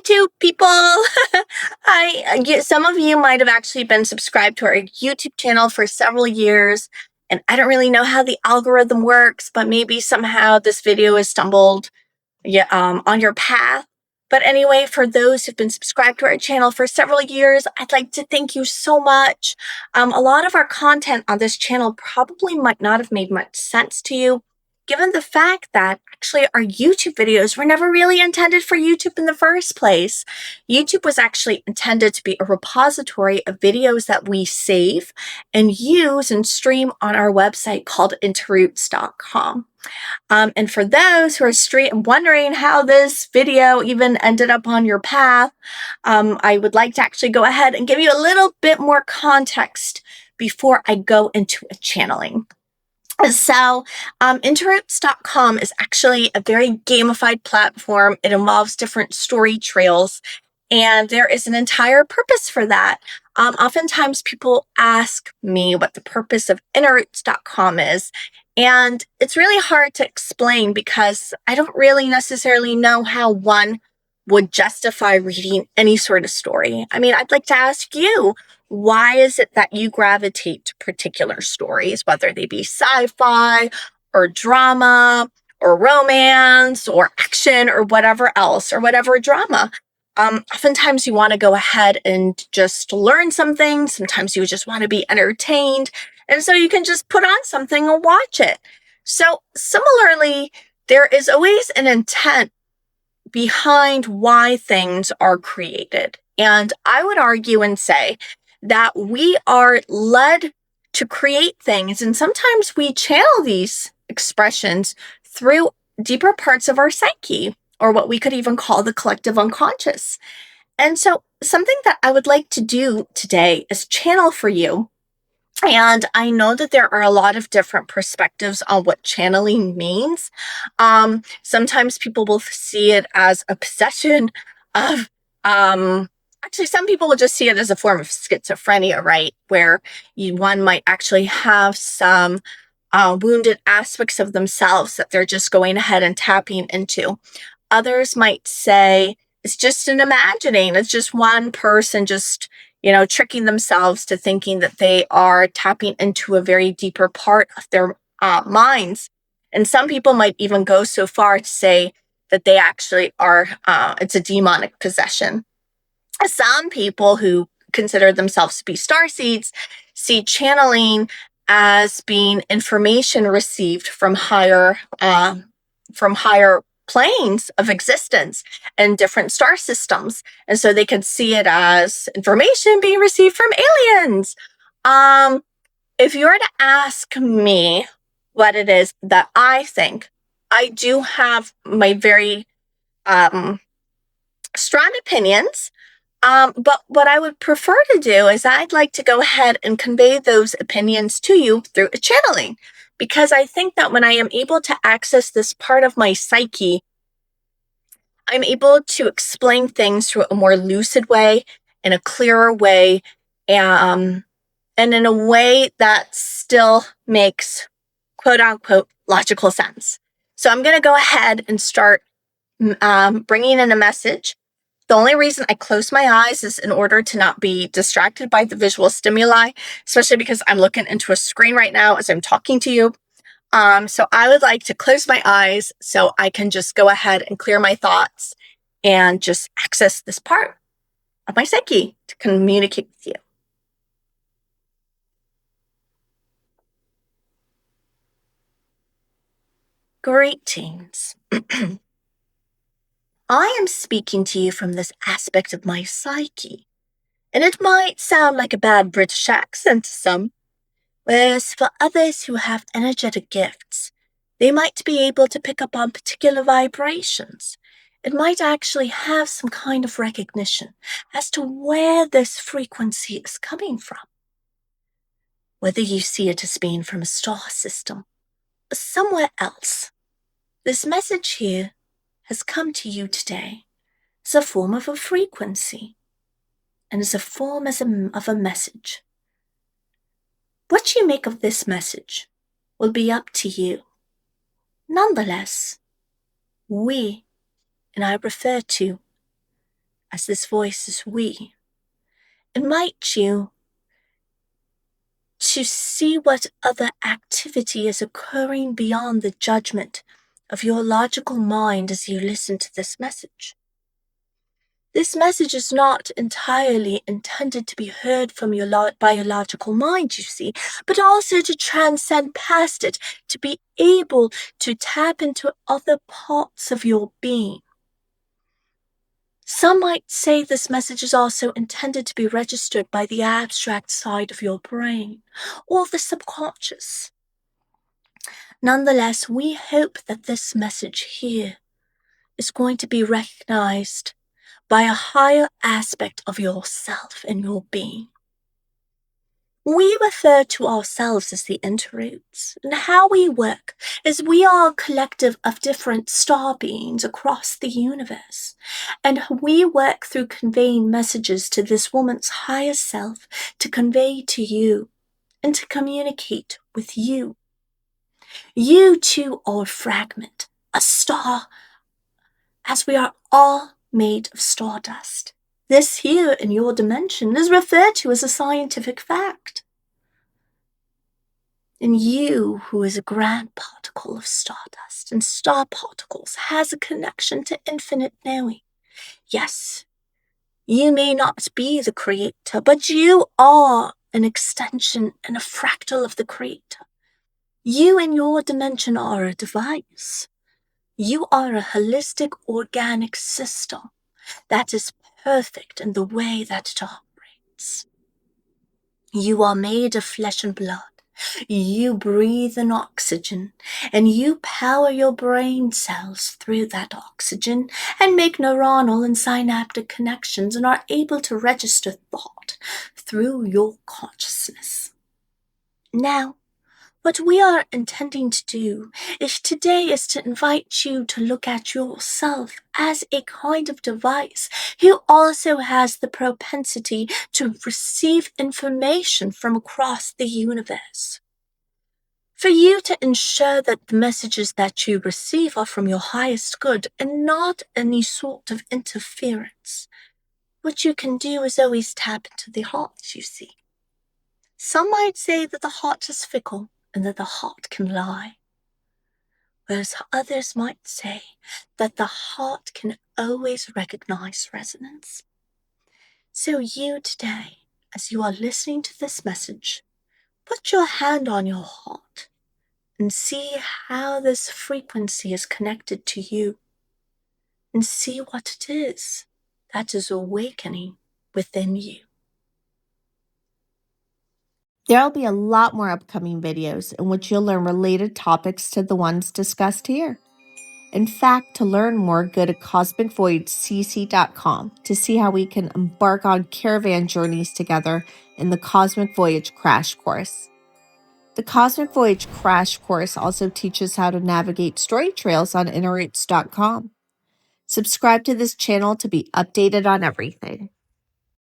YouTube people. Some of you might have actually been subscribed to our YouTube channel for several years, and I don't really know how the algorithm works, but maybe somehow this video has stumbled on your path. But anyway, for those who've been subscribed to our channel for several years, I'd like to thank you so much. A lot of our content on this channel probably might not have made much sense to you, given the fact that actually our YouTube videos were never really intended for YouTube in the first place. YouTube was actually intended to be a repository of videos that we save and use and stream on our website called interroots.com. And for those who are wondering how this video even ended up on your path, I would like to actually go ahead and give you a little bit more context before I go into a channeling. So, interroots.com is actually a very gamified platform. It involves different story trails, and there is an entire purpose for that. Oftentimes, people ask me what the purpose of interroots.com is, and it's really hard to explain because I don't really necessarily know how one would justify reading any sort of story. I mean, I'd like to ask you, why is it that you gravitate to particular stories, whether they be sci-fi or drama or romance or action or whatever else or whatever drama? Oftentimes you want to go ahead and just learn something. Sometimes you just want to be entertained. And so you can just put on something and watch it. So similarly, there is always an intent behind why things are created. And I would argue and say that we are led to create things, and sometimes we channel these expressions through deeper parts of our psyche, or what we could even call the collective unconscious. And so something that I would like to do today is channel for you. And I know that there are a lot of different perspectives on what channeling means. Sometimes people will see it as a possession of, actually, some people will just see it as a form of schizophrenia, right? Where one might actually have some wounded aspects of themselves that they're just going ahead and tapping into. Others might say it's just an imagining. It's just one person just, tricking themselves to thinking that they are tapping into a very deeper part of their minds. And some people might even go so far to say that they actually are, it's a demonic possession. Some people who consider themselves to be starseeds see channeling as being information received from higher planes of existence and different star systems. And so they can see it as information being received from aliens. If you were to ask me what it is that I think, I do have my very strong opinions. But what I would prefer to do is I'd like to go ahead and convey those opinions to you through a channeling. Because I think that when I am able to access this part of my psyche, I'm able to explain things through a more lucid way, in a clearer way, and in a way that still makes quote unquote logical sense. So I'm going to go ahead and start bringing in a message. The only reason I close my eyes is in order to not be distracted by the visual stimuli, especially because I'm looking into a screen right now as I'm talking to you. So I would like to close my eyes so I can just go ahead and clear my thoughts and just access this part of my psyche to communicate with you. Greetings. I am speaking to you from this aspect of my psyche, and it might sound like a bad British accent to some, whereas for others who have energetic gifts, they might be able to pick up on particular vibrations. It might actually have some kind of recognition as to where this frequency is coming from. Whether you see it as being from a star system or somewhere else, this message here has come to you today as a form of a frequency and as a form of a message. What you make of this message will be up to you. Nonetheless, we, and I refer to as this voice is we, invite you to see what other activity is occurring beyond the judgment of your logical mind as you listen to this message. This message is not entirely intended to be heard from your biological mind, you see, but also to transcend past it, to be able to tap into other parts of your being. Some might say this message is also intended to be registered by the abstract side of your brain, or the subconscious. Nonetheless, we hope that this message here is going to be recognized by a higher aspect of yourself and your being. We refer to ourselves as the interroots, and how we work is we are a collective of different star beings across the universe, and we work through conveying messages to this woman's higher self to convey to you and to communicate with you. You too are a fragment, a star, as we are all made of stardust. This here in your dimension is referred to as a scientific fact. And you, who is a grand particle of stardust and star particles, has a connection to infinite knowing. Yes, you may not be the creator, but you are an extension and a fractal of the creator. You in your dimension are a device. You are a holistic organic system that is perfect in the way that it operates. You are made of flesh and blood. You breathe in oxygen, and you power your brain cells through that oxygen and make neuronal and synaptic connections and are able to register thought through your consciousness. Now, what we are intending to do today is to invite you to look at yourself as a kind of device who also has the propensity to receive information from across the universe. For you to ensure that the messages that you receive are from your highest good and not any sort of interference, what you can do is always tap into the heart, you see. Some might say that the heart is fickle and that the heart can lie, whereas others might say that the heart can always recognize resonance. So you today, as you are listening to this message, put your hand on your heart and see how this frequency is connected to you, and see what it is that is awakening within you. There will be a lot more upcoming videos in which you'll learn related topics to the ones discussed here. In fact, to learn more, go to CosmicVoyageCC.com to see how we can embark on caravan journeys together in the Cosmic Voyage Crash Course. The Cosmic Voyage Crash Course also teaches how to navigate story trails on InnerRoots.com. Subscribe to this channel to be updated on everything.